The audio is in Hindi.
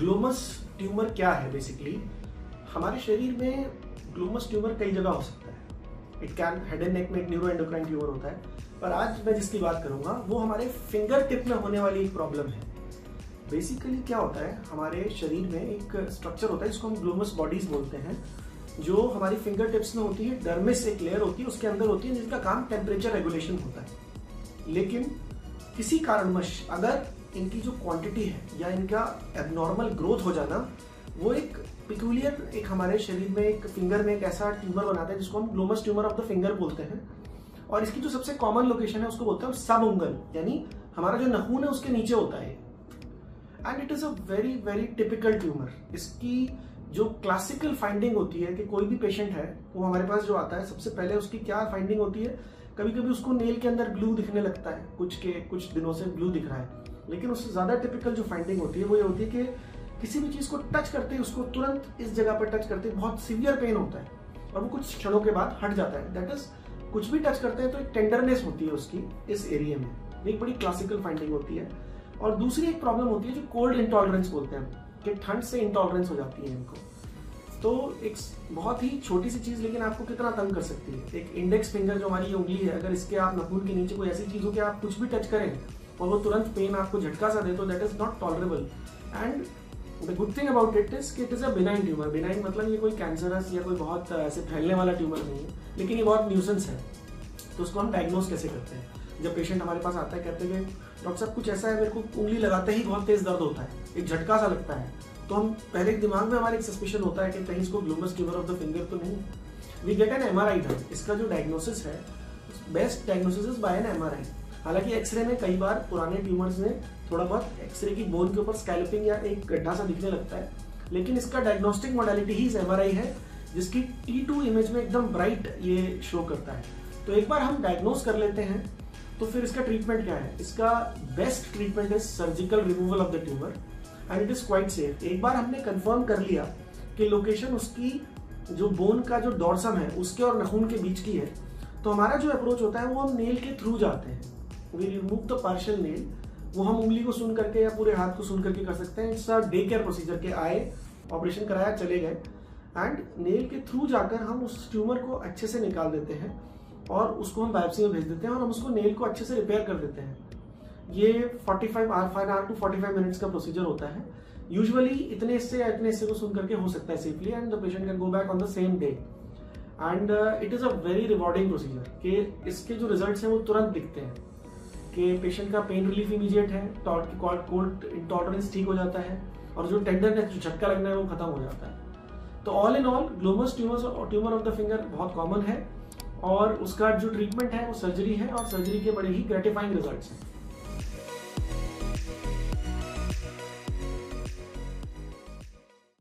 ग्लोमस ट्यूमर क्या है? बेसिकली हमारे शरीर में ग्लोमस ट्यूमर कई जगह हो सकता है। It can head and neck में एक न्यूरोएंडोक्राइन ट्यूमर होता है, पर आज मैं जिसकी बात करूंगा वो हमारे फिंगर टिप में होने वाली एक प्रॉब्लम है। बेसिकली क्या होता है, हमारे शरीर में एक स्ट्रक्चर होता है जिसको हम ग्लोमस बॉडीज बोलते हैं, जो हमारी फिंगर टिप्स में होती है। डर्मिस एक लेयर होती है, उसके अंदर होती है, जिसका काम टेम्परेचर रेगुलेशन होता है। लेकिन किसी कारणवश अगर इनकी जो क्वांटिटी है या इनका एबनॉर्मल ग्रोथ हो जाना, वो एक पिक्यूलियर, एक हमारे शरीर में एक फिंगर में एक ऐसा ट्यूमर बनाता है जिसको हम Glomus tumour of the finger बोलते हैं। और इसकी जो सबसे कॉमन लोकेशन है उसको बोलते हैं सब उंगल, यानी हमारा जो नाखून है उसके नीचे होता है। And it is a very very typical tumour. इसकी जो क्लासिकल फाइंडिंग होती है कि कोई भी पेशेंट है वो हमारे पास जो आता है, सबसे पहले उसकी क्या फाइंडिंग होती है, कभी कभी उसको नेल के अंदर ग्लू दिखने लगता है, कुछ दिनों से ग्लू दिख रहा है। लेकिन उससे ज्यादा टिपिकल जो फाइंडिंग होती है वो ये होती है कि किसी भी चीज को टच करते ही, उसको तुरंत इस जगह पर टच करते ही बहुत सीवियर पेन होता है और वो कुछ क्षणों के बाद हट जाता है। दैट इज, कुछ भी टच करते हैं तो एक टेंडरनेस होती है उसकी इस एरिया में। एक बड़ी क्लासिकल फाइंडिंग होती है। और दूसरी एक प्रॉब्लम होती है जो कोल्ड इंटॉलरेंस बोलते हैं, कि ठंड से इंटॉलरेंस हो जाती है इनको। तो एक बहुत ही छोटी सी चीज लेकिन आपको कितना तंग कर सकती है। एक इंडेक्स फिंगर जो हमारी उंगली है, अगर इसके आप नाखून के नीचे कोई ऐसी चीज हो कि आप कुछ भी टच करें और वो तुरंत पेन आपको झटका सा दे, तो that is not tolerable. And the good thing about it is कि it is a benign tumour. Benign मतलब ये कोई कैंसरस या कोई बहुत ऐसे फैलने वाला ट्यूमर नहीं है, लेकिन ये बहुत न्यूसेंस है। तो उसको हम डायग्नोज कैसे करते हैं? जब पेशेंट हमारे पास आता है, कहते हैं कि डॉक्टर साहब कुछ ऐसा है, मेरे को उंगली लगाते ही बहुत तेज दर्द होता है, एक झटका सा लगता है, तो हम पहले दिमाग में हमारे एक सस्पिशन होता है कि कहीं इसको glomus tumour of the finger तो नहीं। We get an MRI done. इसका जो डायग्नोसिस है, best diagnosis is by an MRI. हालांकि एक्सरे में कई बार पुराने ट्यूमर्स में थोड़ा बहुत एक्सरे की बोन के ऊपर स्कैल्पिंग या एक गड्ढा सा दिखने लगता है, लेकिन इसका डायग्नोस्टिक मोडालिटी ही एमआरआई है, जिसकी T2 इमेज में एकदम ब्राइट ये शो करता है। तो एक बार हम डायग्नोज कर लेते हैं तो फिर इसका ट्रीटमेंट क्या है? इसका best treatment is surgical removal of the tumour and it is quite safe. एक बार हमने कंफर्म कर लिया कि लोकेशन उसकी जो बोन का जो डॉर्सम है उसके और नाखून के बीच की है, तो हमारा जो अप्रोच होता है वो हम नेल के थ्रू जाते हैं। We remove the partial nail. वो हम उंगली को सुन करके या पूरे हाथ को सुन करके कर सकते हैं। It's a day care procedure के आए, ऑपरेशन कराया, चले गए, एंड नेल के थ्रू जाकर हम उस ट्यूमर को अच्छे से निकाल देते हैं और उसको हम बायोप्सी में भेज देते हैं और हम उसको नेल को अच्छे से रिपेयर कर देते हैं। ये 5 to 45 मिनट्स का प्रोसीजर होता है। यूजुअली इतने हिस्से को सुन करके हो सकता है safely, and the patient can go back on the same day. And it is a very rewarding procedure कि इसके जो रिजल्ट्स हैं वो तुरंत दिखते हैं कि पेशेंट का पेन रिलीफ इमीडिएट है, कोल्ड इंटॉलरेंस ठीक हो जाता है और जो टेंडरनेस, जो झटका लगना है वो खत्म हो जाता है। तो all in all Glomus tumour of the finger बहुत कॉमन है और उसका जो ट्रीटमेंट है वो सर्जरी है, और सर्जरी के बड़े ही ग्रेटिफाइंग रिजल्ट्स हैं।